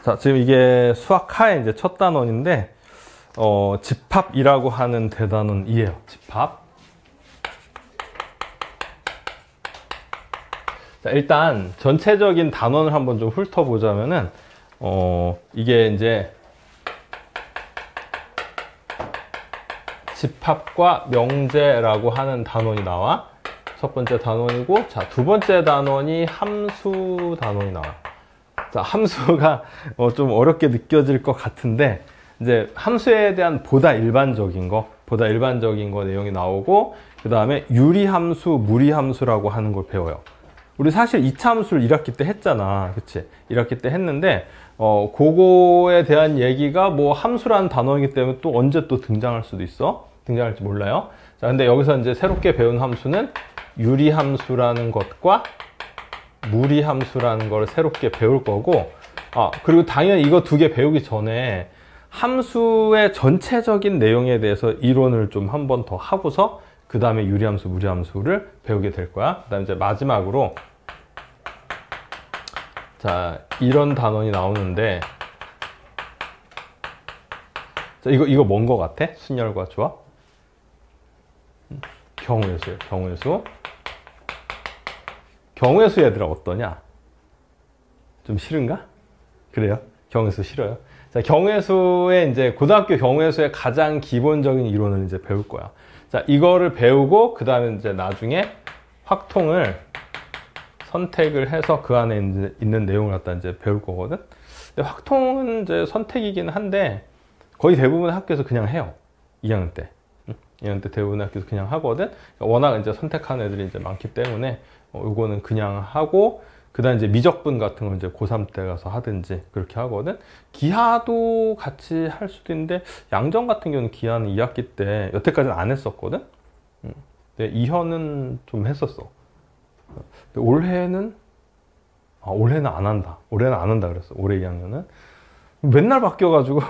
자, 지금 이게 수학하의 이제 첫 단원인데, 집합이라고 하는 대단원이에요. 집합. 자, 일단 전체적인 단원을 한번 좀 훑어보자면은, 이게 이제 집합과 명제라고 하는 단원이 나와. 첫 번째 단원이고, 자, 두 번째 단원이 함수 단원이 나와. 자, 함수가 좀 어렵게 느껴질 것 같은데, 이제 함수에 대한 보다 일반적인 거 내용이 나오고, 그 다음에 유리함수, 무리함수라고 하는 걸 배워요. 우리 사실 2차 함수를 1학기 때 했잖아. 그치? 1학기 때 했는데, 그거에 대한 얘기가 뭐 함수라는 단어이기 때문에 또 언제 또 등장할 수도 있어? 등장할지 몰라요. 자, 근데 여기서 이제 새롭게 배운 함수는 유리함수라는 것과 무리함수라는 걸 새롭게 배울 거고, 그리고 당연히 이거 두 개 배우기 전에 함수의 전체적인 내용에 대해서 이론을 좀 한 번 더 하고서 그 다음에 유리함수, 무리함수를 배우게 될 거야. 그 다음에 이제 마지막으로, 자, 이런 단원이 나오는데, 자, 이거 뭔 거 같아? 순열과 조합? 경우의 수예요. 경우의 수 얘들아 어떠냐? 좀 싫은가? 그래요? 경우의 수 싫어요? 자, 경우의 수의 이제 고등학교 경우의 수의 가장 기본적인 이론을 이제 배울 거야. 자, 이거를 배우고 그 다음에 이제 나중에 확통을 선택을 해서 그 안에 이제 있는 내용을 갖다 이제 배울 거거든. 근데 확통은 이제 선택이긴 한데 거의 대부분의 학교에서 그냥 해요. 2학년 때. 2학년 때 대부분의 학교에서 그냥 하거든. 워낙 이제 선택하는 애들이 이제 많기 때문에 요거는 그냥 하고, 그 다음에 이제 미적분 같은 건 이제 고3 때 가서 하든지 그렇게 하거든. 기하도 같이 할 수도 있는데, 양정 같은 경우는 기하는 2학기 때, 여태까지는 안 했었거든. 근데 2현은 좀 했었어. 근데 올해는 안 한다. 올해는 안 한다 그랬어. 올해 2학년은. 맨날 바뀌어가지고,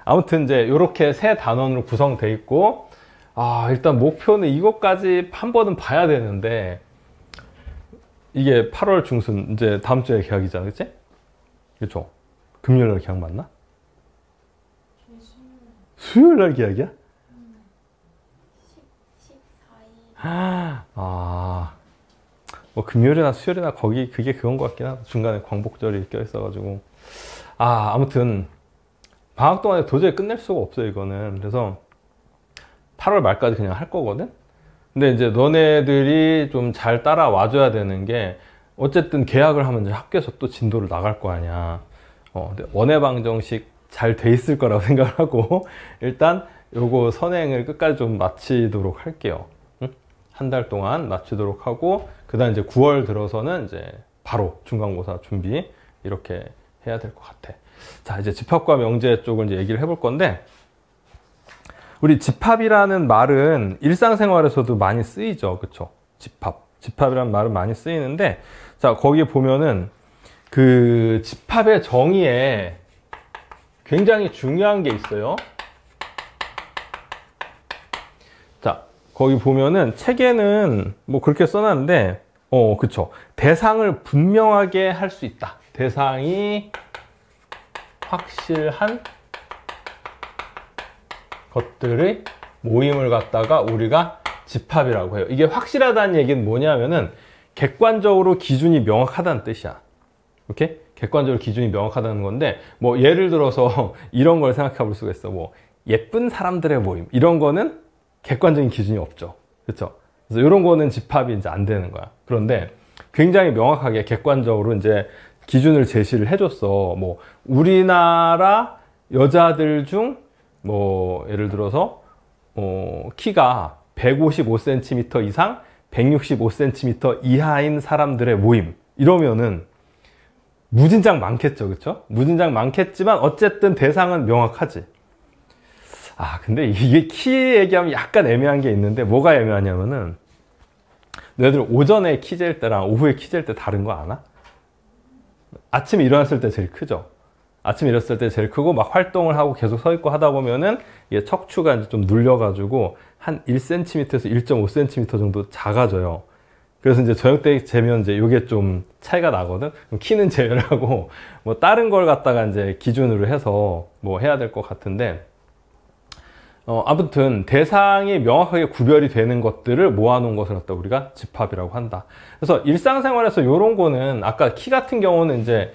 아무튼 이제 요렇게 세 단원으로 구성돼 있고, 일단 목표는 이것까지 한 번은 봐야 되는데, 이게 8월 중순, 이제 다음 주에 개학이잖아, 그치? 그쵸? 금요일날 개학 맞나? 수요일날 개학이야? 14일. 뭐 금요일이나 수요일이나 그게 그건 것 같긴 하다. 중간에 광복절이 껴있어가지고. 아무튼, 방학 동안에 도저히 끝낼 수가 없어요, 이거는. 그래서 8월 말까지 그냥 할 거거든? 근데 이제 너네들이 좀 잘 따라와줘야 되는 게, 어쨌든 계약을 하면 이제 학교에서 또 진도를 나갈 거 아니야. 근데 원회 방정식 잘 돼 있을 거라고 생각을 하고, 일단 요거 선행을 끝까지 좀 마치도록 할게요. 응? 한 달 동안 마치도록 하고, 그 다음 이제 9월 들어서는 이제 바로 중간고사 준비, 이렇게 해야 될 것 같아. 자, 이제 집합과 명제 쪽을 이제 얘기를 해볼 건데, 우리 집합이라는 말은 일상생활에서도 많이 쓰이죠. 그쵸? 집합이라는 말은 많이 쓰이는데, 자, 거기 보면은 그 집합의 정의에 굉장히 중요한 게 있어요. 자, 거기 보면은 책에는 뭐 그렇게 써놨는데, 그쵸. 대상을 분명하게 할 수 있다. 대상이 확실한 것들의 모임을 갖다가 우리가 집합이라고 해요. 이게 확실하다는 얘기는 뭐냐면은 객관적으로 기준이 명확하다는 뜻이야. 오케이? 객관적으로 기준이 명확하다는 건데, 뭐 예를 들어서 이런 걸 생각해 볼 수가 있어. 뭐 예쁜 사람들의 모임, 이런 거는 객관적인 기준이 없죠. 그렇죠? 그래서 이런 거는 집합이 이제 안 되는 거야. 그런데 굉장히 명확하게 객관적으로 이제 기준을 제시를 해줬어. 뭐 우리나라 여자들 중 뭐 예를 들어서 키가 155cm 이상 165cm 이하인 사람들의 모임, 이러면은 무진장 많겠죠. 그쵸? 무진장 많겠지만 어쨌든 대상은 명확하지. 근데 이게 키 얘기하면 약간 애매한 게 있는데, 뭐가 애매하냐면은, 너희들 오전에 키 잴 때랑 오후에 키 잴 때 다른 거 아나? 아침에 일어났을 때 제일 크죠? 아침에 일어났을 때 제일 크고, 막 활동을 하고 계속 서 있고 하다 보면은 이게 척추가 이제 좀 눌려가지고 한 1cm에서 1.5cm 정도 작아져요. 그래서 이제 저녁 때 재면 이제 요게 좀 차이가 나거든. 그럼 키는 제외를 하고 뭐 다른 걸 갖다가 이제 기준으로 해서 뭐 해야 될 것 같은데, 아무튼 대상이 명확하게 구별이 되는 것들을 모아놓은 것을 갖다 우리가 집합이라고 한다. 그래서 일상생활에서 이런 거는 아까 키 같은 경우는 이제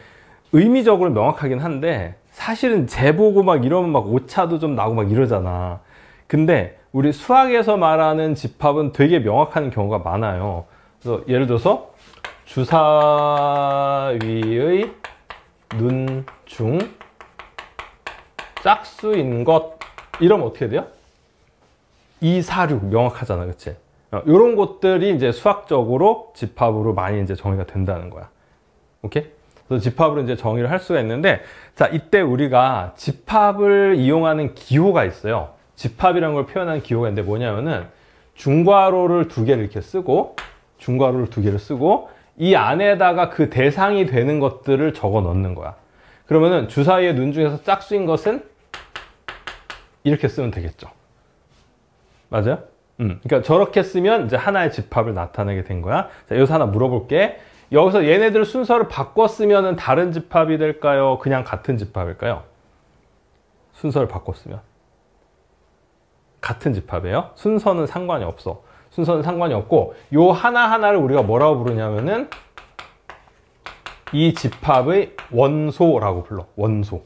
의미적으로 명확하긴 한데 사실은 재보고 막 이러면 막 오차도 좀 나고 막 이러잖아. 근데 우리 수학에서 말하는 집합은 되게 명확한 경우가 많아요. 그래서 예를 들어서 주사위의 눈중 짝수인 것 이러면 어떻게 돼요? 2, 4, 6 명확하잖아, 그치? 이런 것들이 이제 수학적으로 집합으로 많이 이제 정의가 된다는 거야. 오케이? 그래서 집합으로 이제 정의를 할 수가 있는데, 자, 이때 우리가 집합을 이용하는 기호가 있어요. 집합이라는 걸 표현하는 기호가 있는데 뭐냐면은 중괄호를 두 개를 이렇게 쓰고, 중괄호를 두 개를 쓰고, 이 안에다가 그 대상이 되는 것들을 적어 넣는 거야. 그러면은 주사위의 눈 중에서 짝수인 것은 이렇게 쓰면 되겠죠. 맞아요? 그러니까 저렇게 쓰면 이제 하나의 집합을 나타내게 된 거야. 자, 여기서 하나 물어볼게. 여기서 얘네들 순서를 바꿨으면 다른 집합이 될까요? 그냥 같은 집합일까요? 순서를 바꿨으면. 같은 집합이에요. 순서는 상관이 없어. 순서는 상관이 없고, 요 하나하나를 우리가 뭐라고 부르냐면은 이 집합의 원소라고 불러. 원소.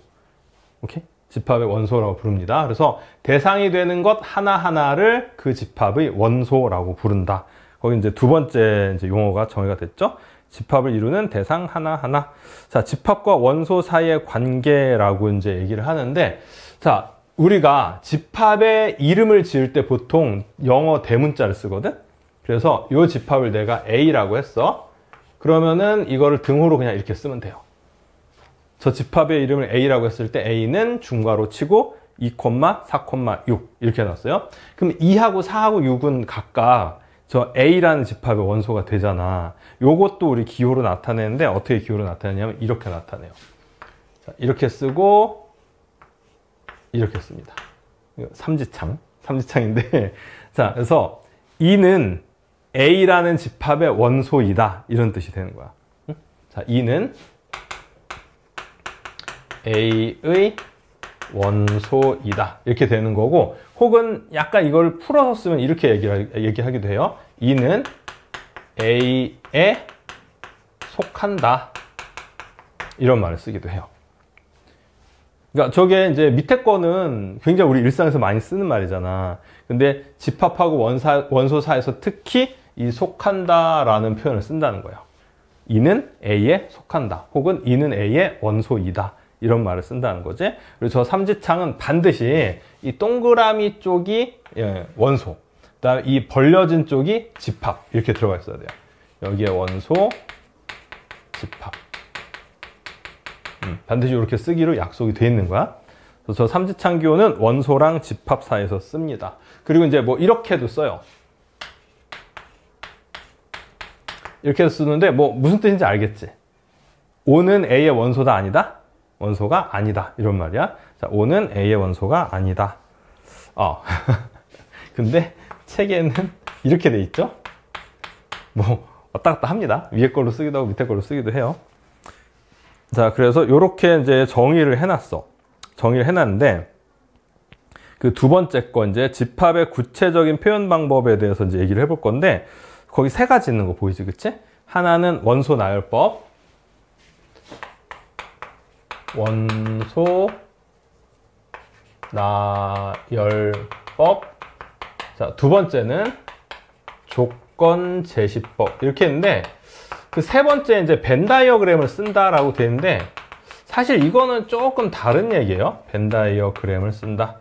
오케이? 집합의 원소라고 부릅니다. 그래서 대상이 되는 것 하나하나를 그 집합의 원소라고 부른다. 거기 이제 두 번째 이제 용어가 정의가 됐죠. 집합을 이루는 대상 하나하나. 자, 집합과 원소 사이의 관계라고 이제 얘기를 하는데, 자, 우리가 집합의 이름을 지을 때 보통 영어 대문자를 쓰거든? 그래서 이 집합을 내가 A라고 했어. 그러면은 이거를 등호로 그냥 이렇게 쓰면 돼요. 저 집합의 이름을 A라고 했을 때 A는 중괄호 치고 2, 4,6 이렇게 해놨어요. 그럼 2하고 4하고 6은 각각 저 A라는 집합의 원소가 되잖아. 요것도 우리 기호로 나타내는데 어떻게 기호로 나타내냐면 이렇게 나타내요. 자, 이렇게 쓰고 이렇게 씁니다. 삼지창인데 자, 그래서 2는 A라는 집합의 원소이다 이런 뜻이 되는 거야. 자, 2는 A의 원소이다 이렇게 되는 거고, 혹은 약간 이걸 풀어서 쓰면 이렇게 얘기하기도 해요. 2는 A에 속한다 이런 말을 쓰기도 해요. 그러니까 저게 이제 밑에 거는 굉장히 우리 일상에서 많이 쓰는 말이잖아. 근데 집합하고 원소사에서 특히 이 속한다라는 표현을 쓴다는 거예요. 2는 A에 속한다, 혹은 2는 A의 원소이다 이런 말을 쓴다는 거지. 그리고 저 삼지창은 반드시 이 동그라미 쪽이 원소, 그다음에 이 벌려진 쪽이 집합 이렇게 들어가 있어야 돼요. 여기에 원소, 집합. 반드시 이렇게 쓰기로 약속이 돼 있는 거야. 그래서 저 삼지창 기호는 원소랑 집합 사이에서 씁니다. 그리고 이제 뭐 이렇게도 써요. 이렇게 쓰는데 뭐 무슨 뜻인지 알겠지? 5는 A의 원소다 아니다? 원소가 아니다 이런 말이야. 자, 5는 A의 원소가 아니다. 근데 책에는 이렇게 돼 있죠? 뭐 왔다 갔다 합니다. 위에 걸로 쓰기도 하고 밑에 걸로 쓰기도 해요. 자, 그래서 이렇게 이제 정의를 해놨어. 정의를 해놨는데 그 두 번째 거 이제 집합의 구체적인 표현 방법에 대해서 이제 얘기를 해볼 건데, 거기 세 가지 있는 거 보이지, 그치? 하나는 원소 나열법, 원소 나열법. 자, 두 번째는 조건 제시법 이렇게 했는데, 그 세 번째 이제 벤 다이어그램을 쓴다라고 되는데 사실 이거는 조금 다른 얘기예요. 벤 다이어그램을 쓴다.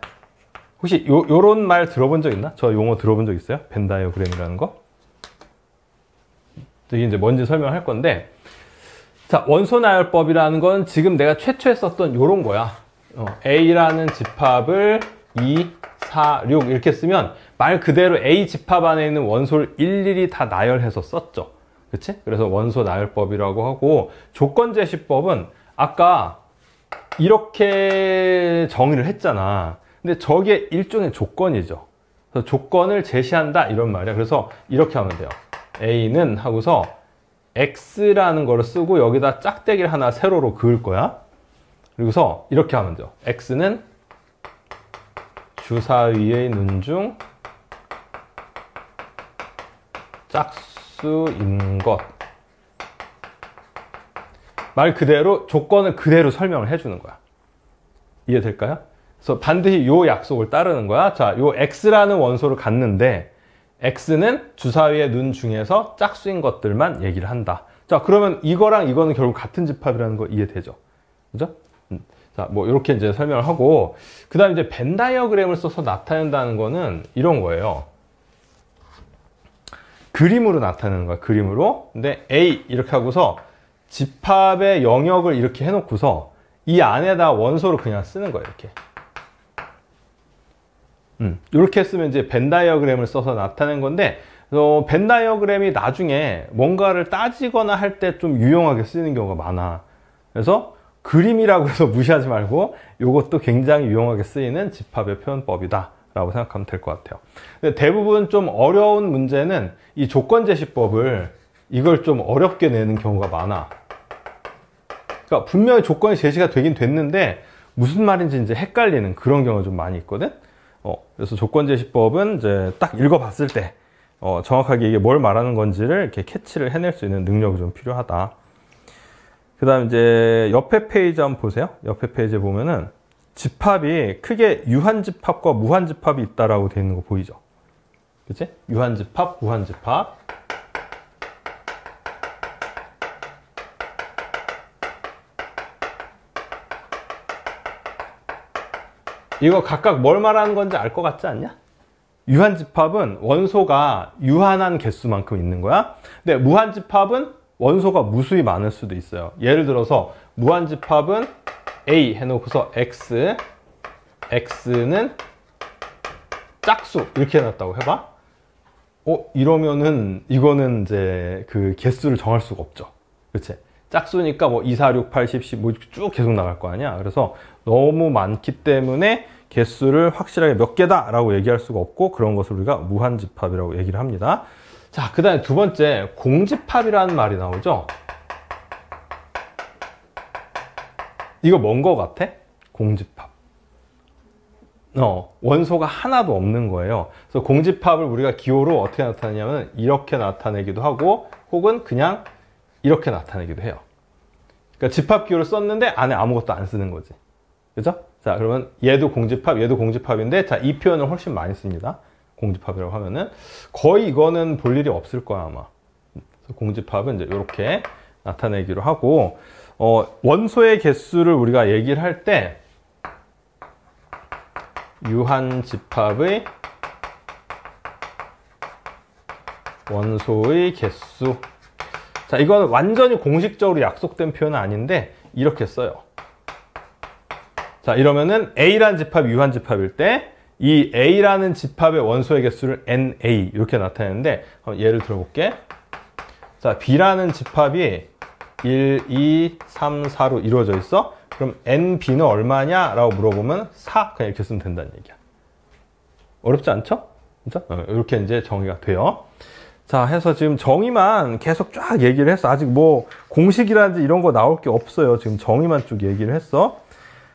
혹시 요런 말 들어본 적 있나? 저 용어 들어본 적 있어요? 벤 다이어그램이라는 거? 이게 이제 뭔지 설명할 건데, 자, 원소 나열법이라는 건 지금 내가 최초에 썼던 요런 거야. A라는 집합을 2, 4, 6 이렇게 쓰면 말 그대로 A 집합 안에 있는 원소를 일일이 다 나열해서 썼죠. 그치? 그래서 원소 나열법이라고 하고, 조건 제시법은 아까 이렇게 정의를 했잖아. 근데 저게 일종의 조건이죠. 그래서 조건을 제시한다 이런 말이야. 그래서 이렇게 하면 돼요. A는 하고서 X라는 거를 쓰고 여기다 짝대기를 하나 세로로 그을 거야. 그리고서 이렇게 하면 돼요. X는 주사위의 눈 중 짝수인 것. 말 그대로 조건을 그대로 설명을 해주는 거야. 이해될까요? 그래서 반드시 요 약속을 따르는 거야. 자, 요 X라는 원소를 갖는데 X는 주사위의 눈 중에서 짝수인 것들만 얘기를 한다. 자, 그러면 이거랑 이거는 결국 같은 집합이라는 거 이해되죠? 그죠? 자, 뭐 이렇게 이제 설명을 하고 그 다음에 이제 벤 다이어그램을 써서 나타낸다는 거는 이런 거예요. 그림으로 나타내는 거야. 그림으로. 근데 A 이렇게 하고서 집합의 영역을 이렇게 해놓고서 이 안에다 원소를 그냥 쓰는 거예요. 이렇게. 이렇게 쓰면 이제 벤 다이어그램을 써서 나타낸 건데 벤 다이어그램이 나중에 뭔가를 따지거나 할 때 좀 유용하게 쓰이는 경우가 많아. 그래서 그림이라고 해서 무시하지 말고 이것도 굉장히 유용하게 쓰이는 집합의 표현법이다 라고 생각하면 될 것 같아요. 근데 대부분 좀 어려운 문제는 이 조건제시법을 이걸 좀 어렵게 내는 경우가 많아. 그러니까 분명히 조건이 제시가 되긴 됐는데 무슨 말인지 이제 헷갈리는 그런 경우가 좀 많이 있거든. 그래서 조건제시법은 이제 딱 읽어봤을 때 정확하게 이게 뭘 말하는 건지를 이렇게 캐치를 해낼 수 있는 능력이 좀 필요하다. 그 다음 이제 옆에 페이지 한번 보세요. 옆에 페이지에 보면은 집합이 크게 유한집합과 무한집합이 있다라고 되어 있는 거 보이죠? 그치? 유한집합, 무한집합. 이거 각각 뭘 말하는 건지 알 것 같지 않냐? 유한집합은 원소가 유한한 개수만큼 있는 거야. 근데 무한집합은 원소가 무수히 많을 수도 있어요. 예를 들어서 무한집합은 A 해놓고서 X, X는 짝수 이렇게 해놨다고 해봐. 이러면은 이거는 이제 그 개수를 정할 수가 없죠. 그치? 짝수니까 뭐 2, 4, 6, 8, 10, 10 뭐 쭉 계속 나갈 거 아니야. 그래서 너무 많기 때문에 개수를 확실하게 몇 개다 라고 얘기할 수가 없고 그런 것을 우리가 무한집합이라고 얘기를 합니다. 자, 그 다음에 두 번째 공집합이라는 말이 나오죠. 이거 뭔 거 같아? 공집합. 원소가 하나도 없는 거예요. 그래서 공집합을 우리가 기호로 어떻게 나타내냐면 이렇게 나타내기도 하고 혹은 그냥 이렇게 나타내기도 해요. 그러니까 집합 기호를 썼는데 안에 아무것도 안 쓰는 거지. 그죠? 자, 그러면 얘도 공집합, 얘도 공집합인데 자, 이 표현을 훨씬 많이 씁니다. 공집합이라고 하면은 거의 이거는 볼 일이 없을 거야 아마. 그래서 공집합은 이제 이렇게 나타내기로 하고 원소의 개수를 우리가 얘기를 할 때 유한집합의 원소의 개수. 자, 이건 완전히 공식적으로 약속된 표현은 아닌데 이렇게 써요. 자, 이러면은 A라는 집합이 유한집합일 때 이 A라는 집합의 원소의 개수를 NA 이렇게 나타내는데 예를 들어볼게. 자, B라는 집합이 1, 2, 3, 4로 이루어져 있어. 그럼 NB는 얼마냐? 라고 물어보면 4 그냥 이렇게 쓰면 된다는 얘기야. 어렵지 않죠? 그죠? 이렇게 이제 정의가 돼요. 자, 해서 지금 정의만 계속 쫙 얘기를 했어. 아직 뭐 공식이라든지 이런 거 나올 게 없어요. 지금 정의만 쭉 얘기를 했어.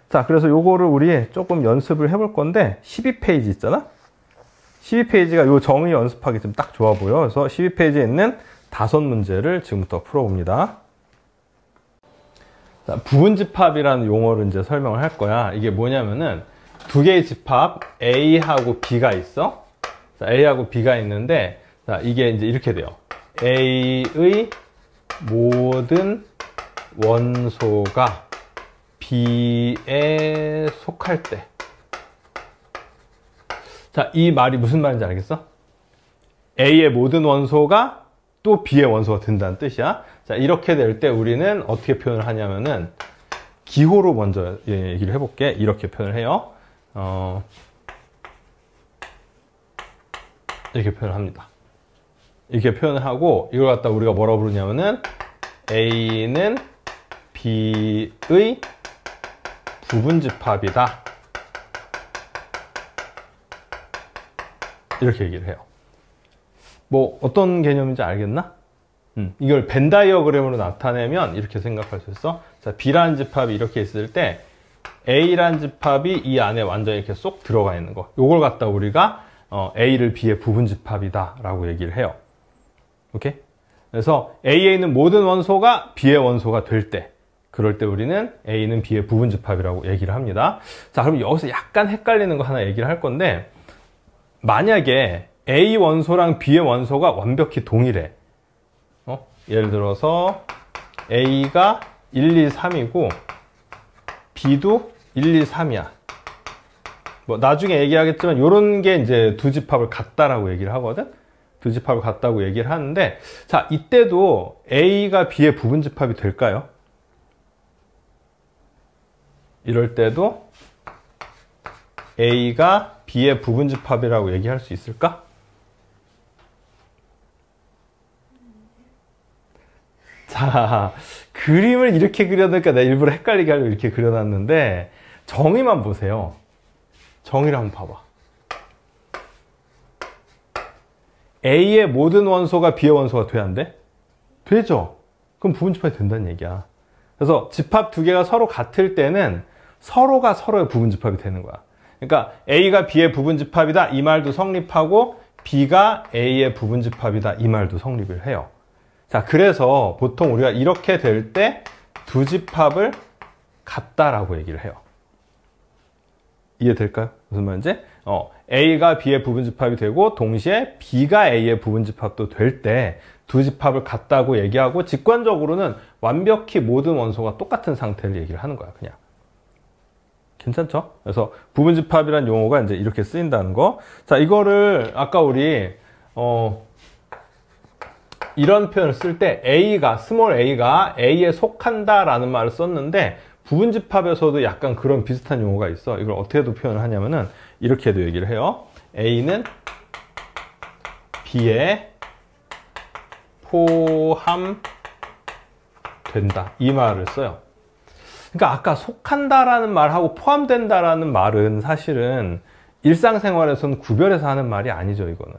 자, 그래서 요거를 우리 조금 연습을 해볼 건데 12페이지 있잖아? 12페이지가 요 정의 연습하기 좀 딱 좋아 보여. 그래서 12페이지에 있는 5문제를 지금부터 풀어봅니다. 자, 부분집합이라는 용어를 이제 설명을 할 거야. 이게 뭐냐면은 두 개의 집합 A하고 B가 있어. 자, A하고 B가 있는데 자, 이게 이제 이렇게 돼요. A의 모든 원소가 B에 속할 때. 자, 이 말이 무슨 말인지 알겠어? A의 모든 원소가 또 B의 원소가 된다는 뜻이야. 자, 이렇게 될 때 우리는 어떻게 표현을 하냐면은 기호로 먼저 얘기를 해볼게. 이렇게 표현을 해요. 이렇게 표현을 합니다. 이렇게 표현을 하고 이걸 갖다 우리가 뭐라고 부르냐면은 A는 B의 부분집합이다. 이렇게 얘기를 해요. 뭐 어떤 개념인지 알겠나? 이걸 벤 다이어그램으로 나타내면 이렇게 생각할 수 있어. 자, B라는 집합이 이렇게 있을 때 A라는 집합이 이 안에 완전히 이렇게 쏙 들어가 있는 거. 요걸 갖다 우리가 A를 B의 부분 집합이다 라고 얘기를 해요. 오케이? 그래서 A에 있는 모든 원소가 B의 원소가 될 때, 그럴 때 우리는 A는 B의 부분 집합이라고 얘기를 합니다. 자, 그럼 여기서 약간 헷갈리는 거 하나 얘기를 할 건데, 만약에 A 원소랑 B의 원소가 완벽히 동일해. 예를 들어서 A가 1, 2, 3이고 B도 1, 2, 3이야. 뭐 나중에 얘기하겠지만 요런 게 이제 두 집합을 같다라고 얘기를 하거든. 두 집합을 같다고 얘기를 하는데, 자, 이때도 A가 B의 부분 집합이 될까요? 이럴 때도 A가 B의 부분 집합이라고 얘기할 수 있을까? 자, 그림을 이렇게 그려놓으니까 내가 일부러 헷갈리게 하려고 이렇게 그려놨는데, 정의만 보세요. 정의를 한번 봐봐. A의 모든 원소가 B의 원소가 돼야 안 돼? 되죠? 그럼 부분 집합이 된다는 얘기야. 그래서 집합 두 개가 서로 같을 때는 서로가 서로의 부분 집합이 되는 거야. 그러니까 A가 B의 부분 집합이다 이 말도 성립하고 B가 A의 부분 집합이다 이 말도 성립을 해요. 자, 그래서 보통 우리가 이렇게 될 때 두 집합을 같다라고 얘기를 해요. 이해될까요? 무슨 말인지? A가 B의 부분 집합이 되고 동시에 B가 A의 부분 집합도 될 때 두 집합을 같다고 얘기하고, 직관적으로는 완벽히 모든 원소가 똑같은 상태를 얘기를 하는 거야, 그냥. 괜찮죠? 그래서 부분 집합이란 용어가 이제 이렇게 쓰인다는 거. 자, 이거를 아까 우리 이런 표현을 쓸 때 A가, 스몰 A가 A에 속한다라는 말을 썼는데, 부분 집합에서도 약간 그런 비슷한 용어가 있어. 이걸 어떻게도 표현을 하냐면은 이렇게도 얘기를 해요. A는 B에 포함된다. 이 말을 써요. 그러니까 아까 속한다라는 말하고 포함된다라는 말은 사실은 일상생활에서는 구별해서 하는 말이 아니죠, 이거는.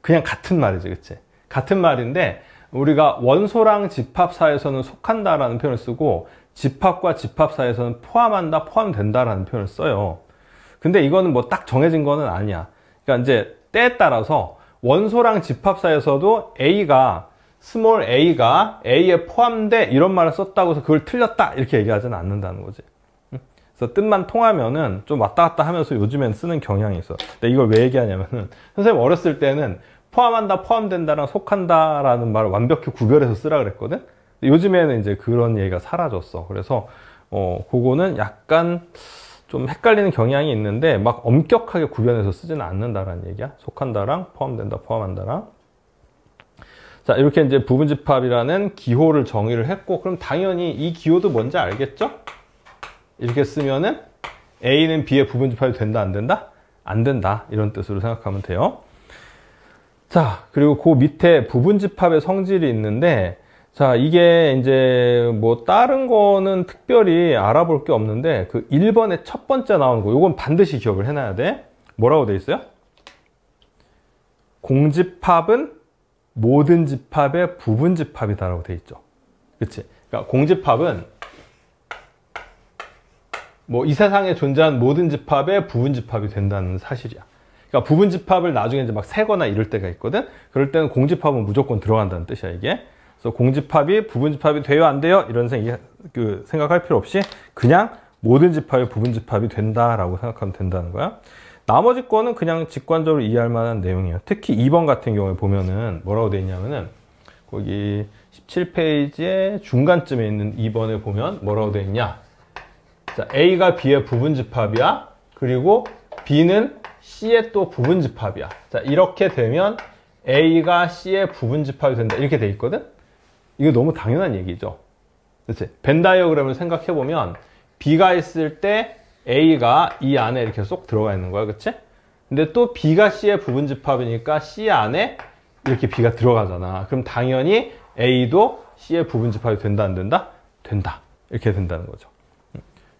그냥 같은 말이지, 그치? 같은 말인데, 우리가 원소랑 집합 사이에서는 속한다라는 표현을 쓰고, 집합과 집합 사이에서는 포함한다, 포함된다라는 표현을 써요. 근데 이거는 뭐 딱 정해진 거는 아니야. 그러니까 이제 때에 따라서 원소랑 집합 사이에서도 A가, 스몰 A가 A에 포함돼 이런 말을 썼다고 해서 그걸 틀렸다 이렇게 얘기하지는 않는다는 거지. 그래서 뜻만 통하면은 좀 왔다 갔다 하면서 요즘엔 쓰는 경향이 있어. 근데 이걸 왜 얘기하냐면은 선생님 어렸을 때는 포함한다, 포함된다랑 속한다라는 말을 완벽히 구별해서 쓰라 그랬거든. 요즘에는 이제 그런 얘기가 사라졌어. 그래서 그거는 약간 좀 헷갈리는 경향이 있는데 막 엄격하게 구별해서 쓰지는 않는다라는 얘기야. 속한다랑 포함된다, 포함한다랑. 자, 이렇게 이제 부분집합이라는 기호를 정의를 했고, 그럼 당연히 이 기호도 뭔지 알겠죠? 이렇게 쓰면은 A는 B의 부분집합이 된다, 안 된다? 안 된다. 이런 뜻으로 생각하면 돼요. 자, 그리고 그 밑에 부분집합의 성질이 있는데, 자, 이게 이제 뭐 다른 거는 특별히 알아볼 게 없는데 그 1번에 첫 번째 나오는 거, 요건 반드시 기억을 해놔야 돼. 뭐라고 돼 있어요? 공집합은 모든 집합의 부분집합이다라고 돼 있죠. 그치? 그러니까 공집합은 뭐 이 세상에 존재한 모든 집합의 부분집합이 된다는 사실이야. 그러니까 부분집합을 나중에 이제 막 세거나 이럴 때가 있거든. 그럴 때는 공집합은 무조건 들어간다는 뜻이야, 이게. 그래서 공집합이 부분집합이 돼요, 안 돼요? 이런 생각할 필요 없이 그냥 모든 집합이 부분집합이 된다라고 생각하면 된다는 거야. 나머지 거는 그냥 직관적으로 이해할 만한 내용이에요. 특히 2번 같은 경우에 보면은 뭐라고 돼 있냐면은 거기 17페이지의 중간쯤에 있는 2번에 보면 뭐라고 돼 있냐. 자, A가 B의 부분집합이야. 그리고 B는 C의 또 부분집합이야. 자, 이렇게 되면 A가 C의 부분집합이 된다. 이렇게 돼 있거든? 이거 너무 당연한 얘기죠. 그치? 벤 다이어그램을 생각해보면 B가 있을 때 A가 이 안에 이렇게 쏙 들어가 있는 거야. 그치? 근데 또 B가 C의 부분집합이니까 C 안에 이렇게 B가 들어가잖아. 그럼 당연히 A도 C의 부분집합이 된다, 안 된다? 된다. 이렇게 된다는 거죠.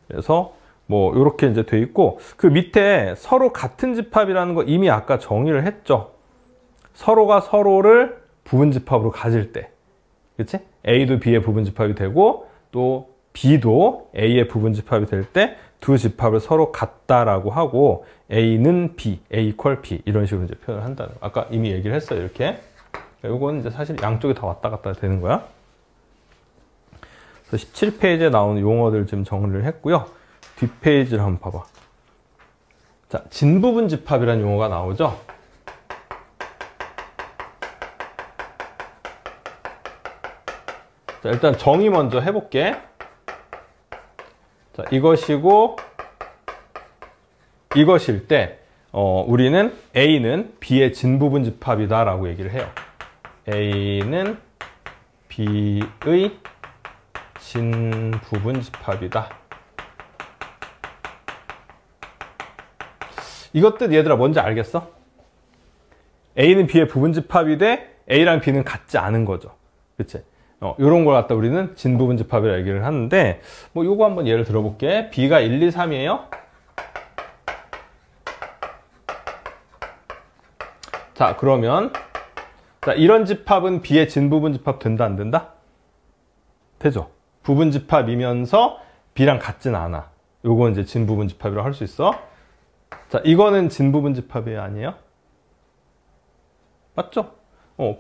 그래서 뭐 이렇게 이제 돼 있고, 그 밑에 서로 같은 집합이라는 거 이미 아까 정의를 했죠. 서로가 서로를 부분집합으로 가질 때, 그치? A도 B의 부분집합이 되고 또 B도 A의 부분집합이 될 때 두 집합을 서로 같다라고 하고 A는 B, A equal B 이런 식으로 이제 표현을 한다는 거. 아까 이미 얘기를 했어요. 이렇게. 요거는 이제 사실 양쪽이 다 왔다 갔다 되는 거야. 그래서 17페이지에 나오는 용어들 지금 정리를 했고요. 뒷페이지를 한번 봐봐. 자, 진부분집합이라는 용어가 나오죠. 자, 일단 정의 먼저 해볼게. 자, 이것이고 이것일 때 우리는 A는 B의 진부분집합이다 라고 얘기를 해요. A는 B의 진부분집합이다. 이것 뜻 얘들아 뭔지 알겠어? A는 B의 부분집합이 돼 A랑 B는 같지 않은 거죠. 그치? 요런 걸 갖다 우리는 진부분집합이라 얘기를 하는데, 뭐 요거 한번 예를 들어볼게. B가 1, 2, 3이에요. 자, 그러면 자, 이런 집합은 B의 진부분집합 된다, 안 된다? 되죠. 부분집합이면서 B랑 같진 않아. 요건 이제 진부분집합이라고 할 수 있어. 자, 이거는 진부분집합이 아니에요? 맞죠?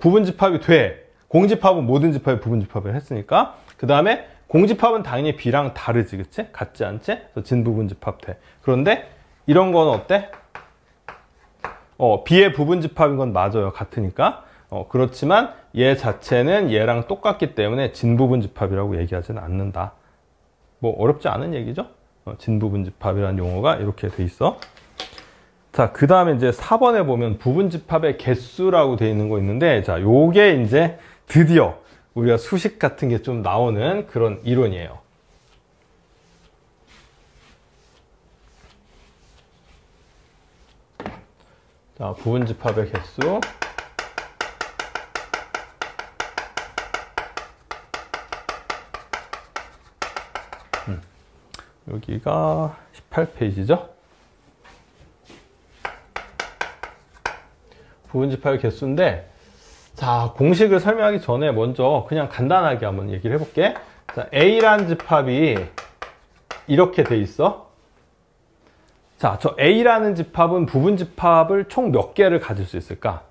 부분집합이 돼. 공집합은 모든 집합이 부분집합을 했으니까. 그 다음에 공집합은 당연히 B랑 다르지, 그치? 같지 않지? 그래서 진부분집합 돼. 그런데 이런 건 어때? B의 부분집합인 건 맞아요. 같으니까. 그렇지만 얘 자체는 얘랑 똑같기 때문에 진부분집합이라고 얘기하지는 않는다. 뭐 어렵지 않은 얘기죠? 진부분집합이라는 용어가 이렇게 돼 있어. 자, 그 다음에 이제 4번에 보면 부분집합의 개수라고 돼 있는 거 있는데, 자, 요게 이제 드디어 우리가 수식 같은 게 좀 나오는 그런 이론이에요. 자, 부분집합의 개수. 여기가 18페이지죠? 부분집합의 개수인데, 자, 공식을 설명하기 전에 먼저 그냥 간단하게 한번 얘기를 해볼게. 자, A라는 집합이 이렇게 돼 있어. 자, 저 A라는 집합은 부분집합을 총 몇 개를 가질 수 있을까?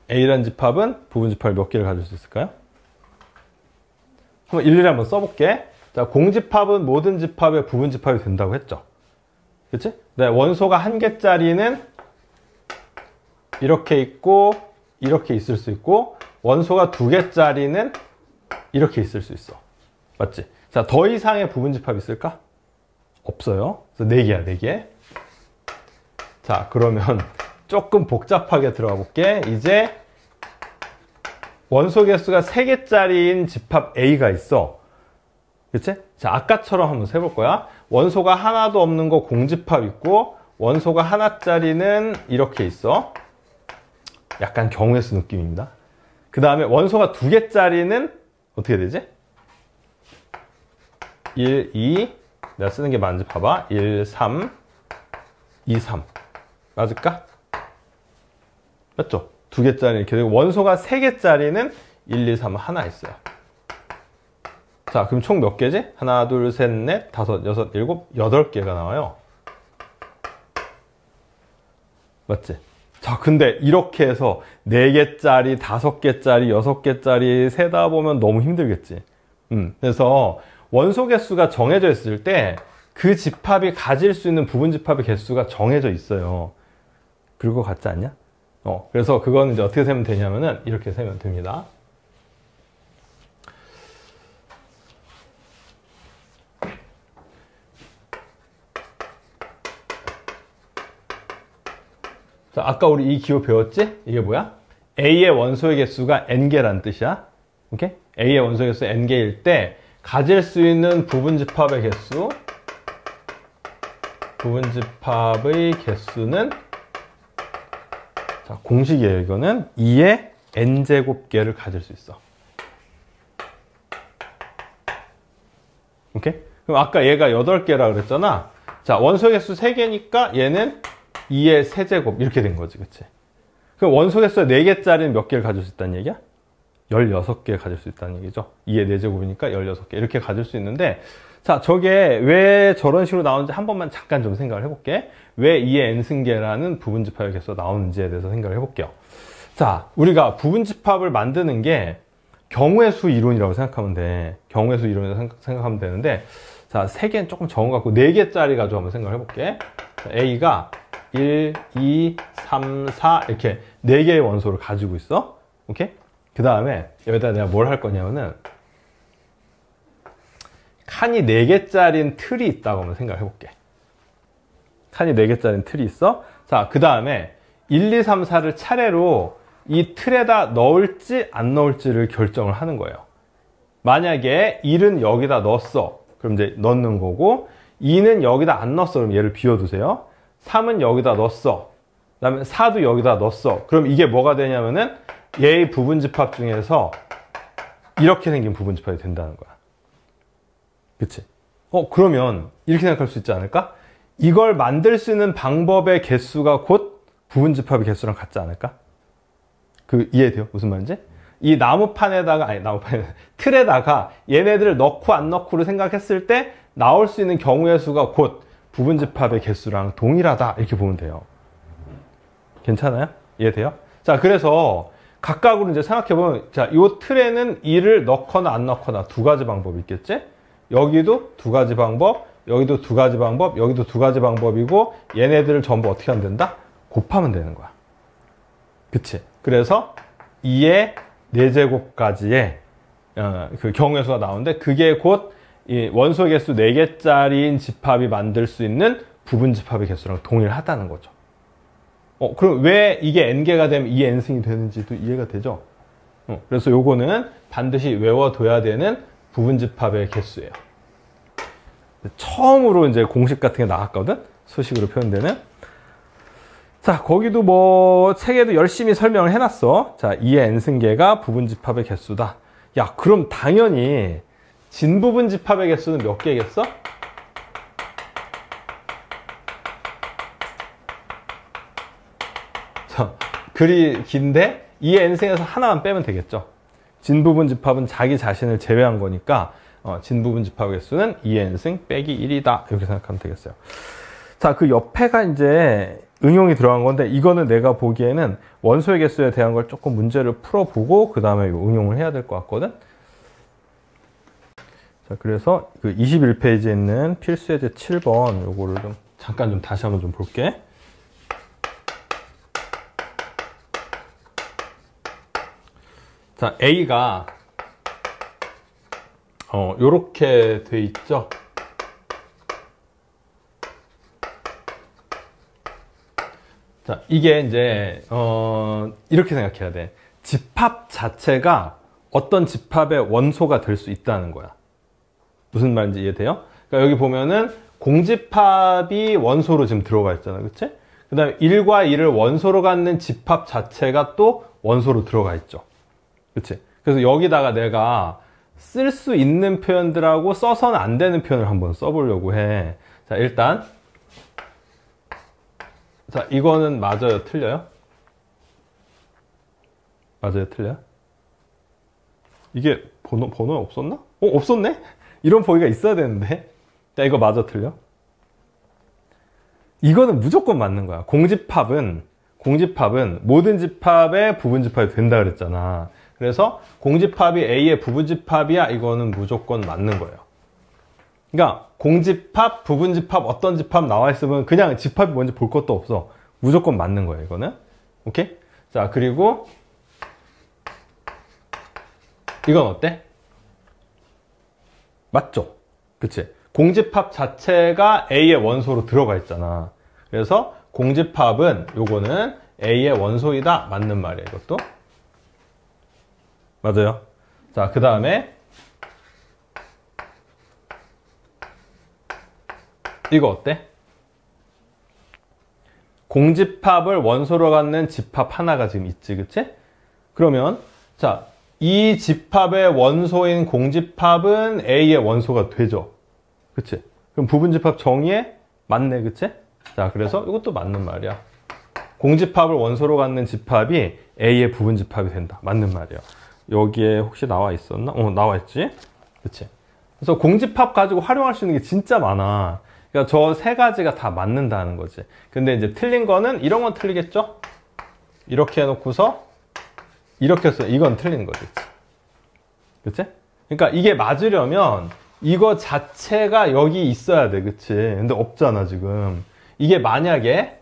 A라는 집합은 부분집합을 몇 개를 가질 수 있을까요? 한번 일일이 한번 써볼게. 자, 공집합은 모든 집합의 부분집합이 된다고 했죠. 그치? 네, 원소가 한 개짜리는 이렇게 있고 이렇게 있을 수 있고, 원소가 두 개짜리는 이렇게 있을 수 있어. 맞지? 자, 더 이상의 부분집합이 있을까? 없어요. 그래서 4개야, 4개. 자, 그러면 조금 복잡하게 들어가 볼게. 이제 원소 개수가 3개짜리인 집합 A가 있어. 그치? 자, 아까처럼 한번 세볼 거야. 원소가 하나도 없는 거 공집합 있고, 원소가 하나짜리는 이렇게 있어. 약간 경우의 수 느낌입니다. 그 다음에 원소가 2개짜리는 어떻게 되지? 1, 2, 내가 쓰는 게 맞는지 봐봐. 1, 3, 2, 3. 맞을까? 맞죠? 2개짜리 이렇게 되고, 원소가 3개짜리는 1, 2, 3 하나 있어요. 자, 그럼 총 몇 개지? 하나, 둘, 셋, 넷, 다섯, 여섯, 일곱, 8개가 나와요. 맞지? 자, 근데 이렇게 해서 4개짜리, 5개짜리, 6개짜리 세다 보면 너무 힘들겠지. 그래서 원소 개수가 정해져 있을 때 그 집합이 가질 수 있는 부분집합의 개수가 정해져 있어요. 그럴 것 같지 않냐? 그래서 그건 이제 어떻게 세면 되냐면은 이렇게 세면 됩니다. 자, 아까 우리 이 기호 배웠지? 이게 뭐야? A의 원소의 개수가 n개란 뜻이야. 오케이? A의 원소의 개수 n개일 때 가질 수 있는 부분집합의 개수, 부분집합의 개수는, 자, 공식이에요. 이거는 2의 n제곱개를 가질 수 있어. 오케이? 그럼 아까 얘가 8개라 그랬잖아. 자, 원소의 개수 3개니까 얘는 2의 세제곱 이렇게 된 거지, 그치? 그럼 원소 개수가 4개짜리는 몇 개를 가질 수 있다는 얘기야? 16개 가질 수 있다는 얘기죠. 2의 4제곱이니까 16개 이렇게 가질 수 있는데, 자, 저게 왜 저런 식으로 나오는지 한 번만 잠깐 좀 생각을 해볼게. 왜 2의 n승계라는 부분집합의 개수가 나오는지에 대해서 생각을 해볼게요. 자, 우리가 부분집합을 만드는 게 경우의 수 이론이라고 생각하면 돼. 경우의 수 이론이라고 생각하면 되는데, 자, 3개는 조금 적은 것 같고 4개짜리 가지고 한번 생각을 해볼게. 자, A가 1, 2, 3, 4 이렇게 4개의 원소를 가지고 있어. 오케이? 그 다음에 여기다 내가 뭘 할 거냐면은 칸이 4개짜리인 틀이 있다고 한번 생각을 해볼게. 칸이 4개짜리인 틀이 있어. 자, 그 다음에 1, 2, 3, 4를 차례로 이 틀에다 넣을지 안 넣을지를 결정을 하는 거예요. 만약에 1은 여기다 넣었어. 그럼 이제 넣는 거고, 2는 여기다 안 넣었어. 그럼 얘를 비워두세요. 3은 여기다 넣었어. 그 다음에 4도 여기다 넣었어. 그럼 이게 뭐가 되냐면은 얘의 부분집합 중에서 이렇게 생긴 부분집합이 된다는 거야. 그치? 그러면 이렇게 생각할 수 있지 않을까? 이걸 만들 수 있는 방법의 개수가 곧 부분집합의 개수랑 같지 않을까? 이해돼요? 무슨 말인지? 이 틀에다가 얘네들을 넣고 안 넣고를 생각했을 때 나올 수 있는 경우의 수가 곧 부분집합의 개수랑 동일하다. 이렇게 보면 돼요. 괜찮아요? 이해돼요? 자, 그래서 각각으로 이제 생각해보면, 자, 이 틀에는 2를 넣거나 안 넣거나 2가지 방법이 있겠지? 여기도 2가지 방법, 여기도 2가지 방법, 여기도 2가지 방법이고, 얘네들을 전부 어떻게 하면 된다? 곱하면 되는 거야. 그치? 그래서 2의 4제곱까지의 그 경우의 수가 나오는데, 그게 곧 이 원소 개수 4개짜리인 집합이 만들 수 있는 부분집합의 개수랑 동일하다는 거죠. 그럼 왜 이게 n개가 되면 2의 n승이 되는지도 이해가 되죠? 그래서 요거는 반드시 외워둬야 되는 부분집합의 개수예요. 처음으로 이제 공식 같은 게 나왔거든? 수식으로 표현되는. 자, 거기도 뭐 책에도 열심히 설명을 해놨어. 자, 2의 n승계가 부분집합의 개수다. 야, 그럼 당연히 진부분집합의 개수는 몇 개겠어? 자, 글이 긴데 2의 n승에서 하나만 빼면 되겠죠. 진부분집합은 자기 자신을 제외한 거니까 진부분집합의 개수는 2의 n승 빼기 1이다. 이렇게 생각하면 되겠어요. 자, 그 옆에가 이제 응용이 들어간 건데, 이거는 내가 보기에는 원소의 개수에 대한 걸 조금 문제를 풀어보고 그 다음에 응용을 해야 될 것 같거든. 자, 그래서 그 21페이지에 있는 필수예제 7번 요거를 좀 잠깐 좀 다시 한번 좀 볼게. 자, A가 요렇게 돼 있죠. 자, 이게 이제 이렇게 생각해야 돼. 집합 자체가 어떤 집합의 원소가 될 수 있다는 거야. 무슨 말인지 이해돼요? 그러니까 여기 보면은 공집합이 원소로 지금 들어가 있잖아. 그치? 그 다음에 1과 2를 원소로 갖는 집합 자체가 또 원소로 들어가 있죠. 그치? 그래서 여기다가 내가 쓸 수 있는 표현들하고 써서는 안 되는 표현을 한번 써보려고 해. 자, 일단 자, 이거는 맞아요? 틀려요? 맞아요? 틀려요? 이게 번호 없었나? 없었네? 이런 보기가 있어야 되는데. 자, 이거 맞아? 틀려? 이거는 무조건 맞는 거야. 공집합은 모든 집합의 부분집합이 된다 그랬잖아. 그래서 공집합이 A의 부분집합이야. 이거는 무조건 맞는 거예요. 그러니까 공집합, 부분집합, 어떤 집합 나와 있으면 그냥 집합이 뭔지 볼 것도 없어. 무조건 맞는 거예요, 이거는. 오케이? 자, 그리고 이건 어때? 맞죠? 그치? 공집합 자체가 A의 원소로 들어가 있잖아. 그래서 공집합은 요거는 A의 원소이다. 맞는 말이에요, 이것도. 맞아요. 자, 그 다음에 이거 어때? 공집합을 원소로 갖는 집합 하나가 지금 있지, 그치? 그러면 자, 이 집합의 원소인 공집합은 A의 원소가 되죠. 그치? 그럼 부분집합 정의에 맞네, 그치? 자, 그래서 이것도 맞는 말이야. 공집합을 원소로 갖는 집합이 A의 부분집합이 된다. 맞는 말이에요. 여기에 혹시 나와 있었나? 나와 있지? 그치? 그래서 공집합 가지고 활용할 수 있는 게 진짜 많아. 그러니까 저 세 가지가 다 맞는다는 거지. 근데 이제 틀린 거는 이런 건 틀리겠죠? 이렇게 해놓고서 이렇게 해서 이건 틀리는 거지. 그치? 그러니까 이게 맞으려면 이거 자체가 여기 있어야 돼. 그치? 근데 없잖아, 지금. 이게 만약에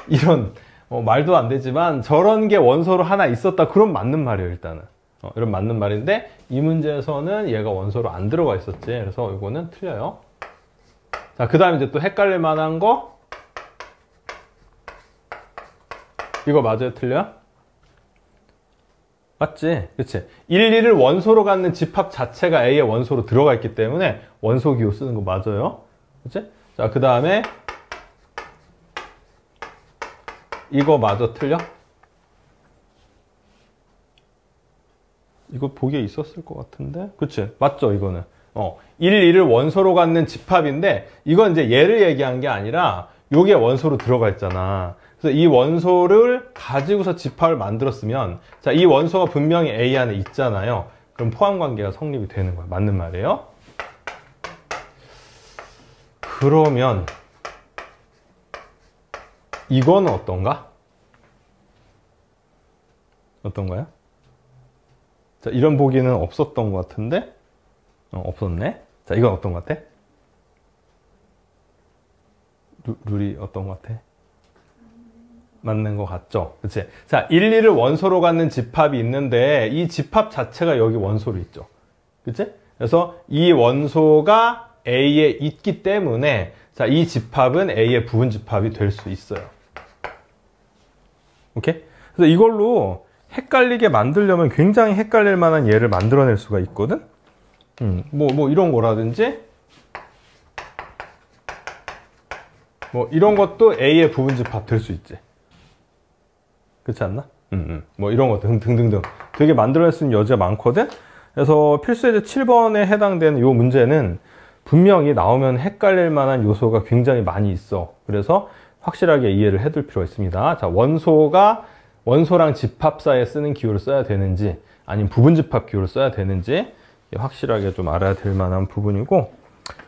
이런 말도 안 되지만 저런 게 원소로 하나 있었다. 그럼 맞는 말이에요, 일단은. 이런 맞는 말인데 이 문제에서는 얘가 원소로 안 들어가 있었지. 그래서 이거는 틀려요. 자, 그 다음에 이제 또 헷갈릴 만한 거. 이거 맞아요? 틀려요? 맞지? 그치? 1, 2를 원소로 갖는 집합 자체가 A의 원소로 들어가 있기 때문에 원소 기호 쓰는 거 맞아요? 그치? 자, 그 다음에 이거 마저 틀려? 이거 보기에 있었을 것 같은데? 그치? 맞죠, 이거는? 1, 2를 원소로 갖는 집합인데, 이건 이제 얘를 얘기한 게 아니라, 요게 원소로 들어가 있잖아. 그래서 이 원소를 가지고서 집합을 만들었으면, 자, 이 원소가 분명히 A 안에 있잖아요. 그럼 포함관계가 성립이 되는 거야. 맞는 말이에요. 그러면, 이거는 어떤가? 어떤가요? 자, 이런 보기는 없었던 것 같은데? 없었네? 자, 이건 어떤 것 같아? 룰이 어떤 것 같아? 맞는 것 같죠? 그치? 자, 1, 2를 원소로 갖는 집합이 있는데, 이 집합 자체가 여기 원소로 있죠. 그치? 그래서 이 원소가 A에 있기 때문에, 자, 이 집합은 A의 부분 집합이 될 수 있어요. 오케이? 그래서 이걸로 헷갈리게 만들려면 굉장히 헷갈릴 만한 예를 만들어낼 수가 있거든? 뭐 이런 거라든지, 뭐 이런 것도 A의 부분집합 될 수 있지. 그렇지 않나? 뭐 이런 것 등등등 되게 만들어낼 수 있는 여지가 많거든? 그래서 필수예제 7번에 해당되는 이 문제는 분명히 나오면 헷갈릴 만한 요소가 굉장히 많이 있어. 그래서 확실하게 이해를 해둘 필요가 있습니다. 자, 원소랑 집합 사이에 쓰는 기호를 써야 되는지 아니면 부분집합 기호를 써야 되는지 확실하게 좀 알아야 될 만한 부분이고,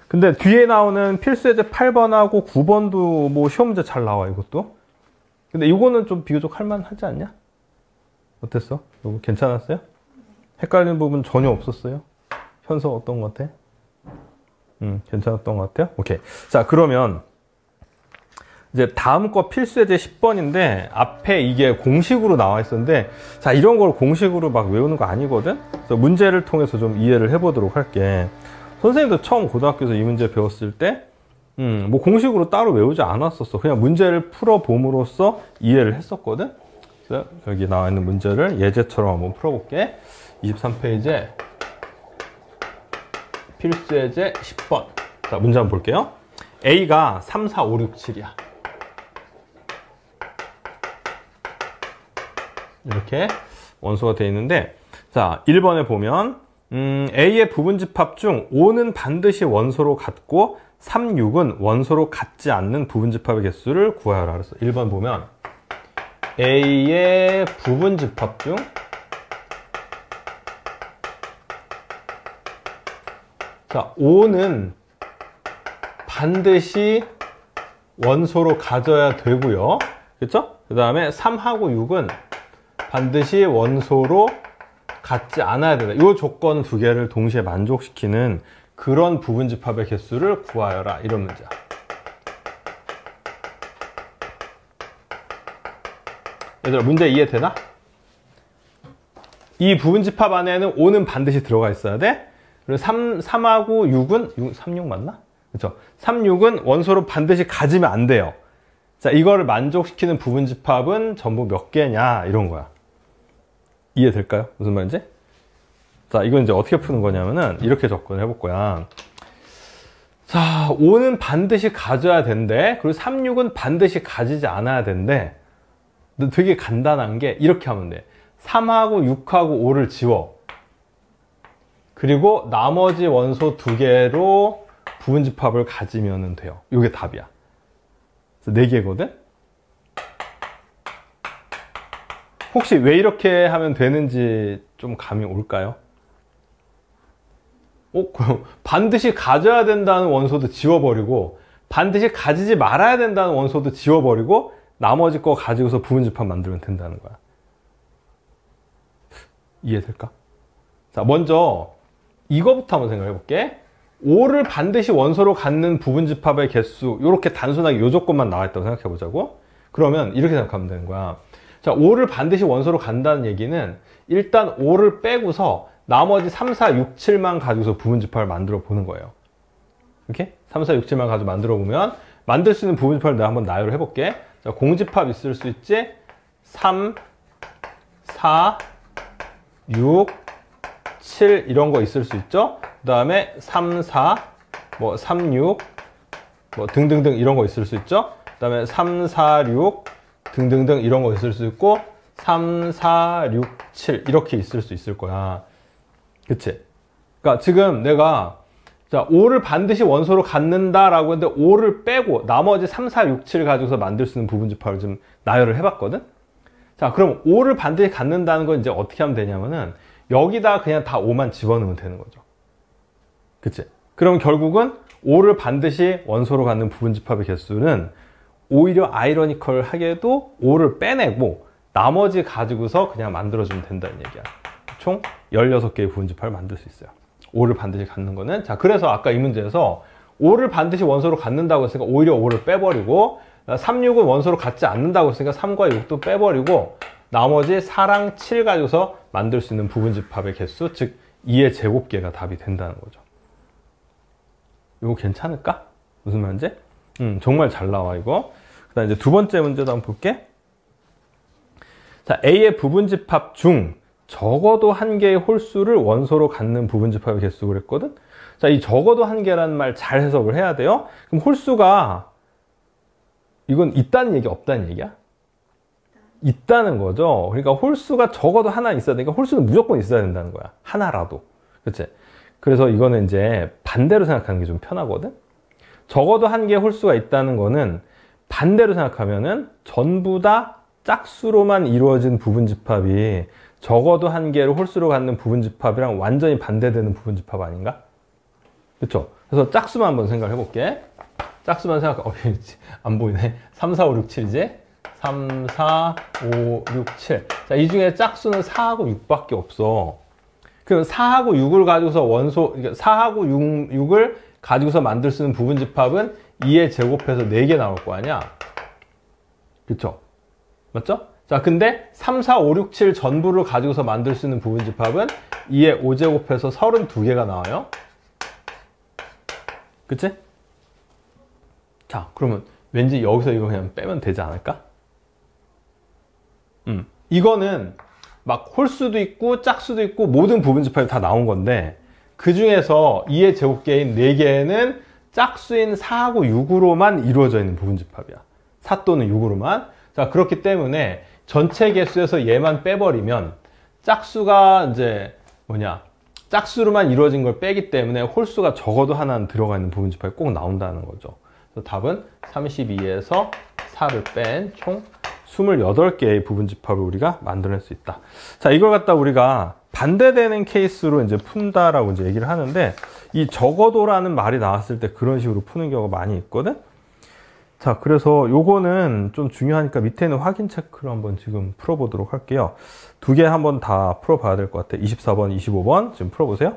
근데 뒤에 나오는 필수예제 8번하고 9번도 뭐 시험 문제 잘 나와, 이것도. 근데 이거는 좀 비교적 할만하지 않냐? 어땠어? 이거 괜찮았어요? 헷갈리는 부분 전혀 없었어요? 현서 어떤 것 같아? 괜찮았던 것 같아요? 오케이. 자, 그러면 이제 다음 거 필수예제 10번인데 앞에 이게 공식으로 나와 있었는데, 자, 이런 걸 공식으로 막 외우는 거 아니거든? 그래서 문제를 통해서 좀 이해를 해보도록 할게. 선생님도 처음 고등학교에서 이 문제 배웠을 때 뭐 공식으로 따로 외우지 않았었어. 그냥 문제를 풀어봄으로써 이해를 했었거든? 그래서 여기 나와 있는 문제를 예제처럼 한번 풀어볼게. 23페이지에 필수예제 10번. 자, 문제 한번 볼게요. A가 3, 4, 5, 6, 7이야. 이렇게 원소가 되어 있는데, 자, 1번에 보면 A의 부분집합 중 5는 반드시 원소로 같고 3, 6은 원소로 같지 않는 부분집합의 개수를 구하여라. 그래서 1번 보면 A의 부분집합 중 자, 5는 반드시 원소로 가져야 되고요. 그렇죠? 그 다음에 3하고 6은 반드시 원소로 같지 않아야 된다. 이 조건 두 개를 동시에 만족시키는 그런 부분집합의 개수를 구하여라. 이런 문제야. 얘들아, 문제 이해되나? 이 부분집합 안에는 5는 반드시 들어가 있어야 돼. 그리고 3하고 6은 3, 6 맞나? 그렇죠? 3, 6은 원소로 반드시 가지면 안 돼요. 자, 이거를 만족시키는 부분집합은 전부 몇 개냐? 이런 거야. 이해될까요? 무슨 말인지? 자, 이건 이제 어떻게 푸는 거냐면은 이렇게 접근을 해볼 거야. 자, 5는 반드시 가져야 된대. 그리고 3, 6은 반드시 가지지 않아야 된대. 근데 되게 간단한 게 이렇게 하면 돼. 3하고 6하고 5를 지워. 그리고 나머지 원소 두 개로 부분집합을 가지면 돼요. 이게 답이야. 그래서 4개거든? 혹시 왜 이렇게 하면 되는지 좀 감이 올까요? 반드시 가져야 된다는 원소도 지워버리고 반드시 가지지 말아야 된다는 원소도 지워버리고 나머지 거 가지고서 부분집합 만들면 된다는 거야. 이해될까? 자, 먼저 이거부터 한번 생각해 볼게. 5를 반드시 원소로 갖는 부분집합의 개수, 이렇게 단순하게 이 조건만 나와 있다고 생각해 보자고. 그러면 이렇게 생각하면 되는 거야. 자, 5를 반드시 원소로 간다는 얘기는 일단 5를 빼고서 나머지 3, 4, 6, 7만 가지고서 부분집합을 만들어 보는 거예요. 이렇게 3, 4, 6, 7만 가지고 만들어 보면 만들 수 있는 부분집합을 내가 한번 나열을 해볼게. 자, 공집합 있을 수 있지? 3, 4, 6, 7 이런 거 있을 수 있죠? 그 다음에 3, 4, 뭐 3, 6, 뭐 등등등 이런 거 있을 수 있죠? 그 다음에 3, 4, 6 등등등 이런 거 있을 수 있고 3, 4, 6, 7 이렇게 있을 수 있을 거야. 그치? 그러니까 지금 내가 자 5를 반드시 원소로 갖는다라고 했는데 5를 빼고 나머지 3, 4, 6, 7 가지고서 만들 수 있는 부분집합을 좀 나열을 해봤거든? 자 그럼 5를 반드시 갖는다는 건 이제 어떻게 하면 되냐면은 여기다 그냥 다 5만 집어넣으면 되는 거죠. 그치? 그럼 결국은 5를 반드시 원소로 갖는 부분집합의 개수는 오히려 아이러니컬하게도 5를 빼내고 나머지 가지고서 그냥 만들어주면 된다는 얘기야. 총 16개의 부분집합을 만들 수 있어요. 5를 반드시 갖는 거는. 자, 그래서 아까 이 문제에서 5를 반드시 원소로 갖는다고 했으니까 오히려 5를 빼버리고 3, 6은 원소로 갖지 않는다고 했으니까 3과 6도 빼버리고 나머지 4랑 7 가지고서 만들 수 있는 부분집합의 개수, 즉 2의 제곱계가 답이 된다는 거죠. 이거 괜찮을까? 무슨 말인지? 정말 잘 나와 이거. 그 다음 이제 두 번째 문제도 한번 볼게. 자, A의 부분집합 중 적어도 한 개의 홀수를 원소로 갖는 부분집합의 개수 그랬거든? 자, 이 적어도 한 개라는 말 잘 해석을 해야 돼요. 그럼 홀수가 이건 있다는 얘기, 없다는 얘기야? 있다는 거죠. 그러니까 홀수가 적어도 하나 있어야 되니까 홀수는 무조건 있어야 된다는 거야. 하나라도. 그치? 그래서 이거는 이제 반대로 생각하는 게 좀 편하거든? 적어도 한 개의 홀수가 있다는 거는 반대로 생각하면은 전부 다 짝수로만 이루어진 부분집합이 적어도 한 개를 홀수로 갖는 부분집합이랑 완전히 반대되는 부분집합 아닌가? 그쵸? 그래서 짝수만 한번 생각을 해볼게. 짝수만 안 보이네. 3, 4, 5, 6, 7이지? 3, 4, 5, 6, 7. 자, 이 중에 짝수는 4하고 6밖에 없어. 그럼 4하고 6을 가지고서 4하고 6을 가지고서 만들 수 있는 부분집합은 2의 제곱해서 4개 나올 거 아니야? 그쵸? 맞죠? 자, 근데 3, 4, 5, 6, 7 전부를 가지고서 만들 수 있는 부분집합은 2의 5제곱해서 32개가 나와요. 그치? 자, 그러면 왠지 여기서 이거 그냥 빼면 되지 않을까? 이거는 막 홀수도 있고 짝수도 있고 모든 부분집합이 다 나온 건데 그 중에서 2의 제곱계인 4개는 짝수인 4하고 6으로만 이루어져 있는 부분집합이야. 4 또는 6으로만. 자, 그렇기 때문에 전체 개수에서 얘만 빼버리면 짝수가 이제 짝수로만 이루어진 걸 빼기 때문에 홀수가 적어도 하나는 들어가 있는 부분집합이 꼭 나온다는 거죠. 그래서 답은 32에서 4를 뺀 총 28개의 부분집합을 우리가 만들어낼 수 있다. 자, 이걸 갖다 우리가 반대되는 케이스로 이제 푼다라고 이제 얘기를 하는데 이 적어도라는 말이 나왔을 때 그런 식으로 푸는 경우가 많이 있거든. 자, 그래서 요거는 좀 중요하니까 밑에 있는 확인 체크를 한번 지금 풀어보도록 할게요. 두 개 한번 다 풀어봐야 될 것 같아요. 24번, 25번 지금 풀어보세요.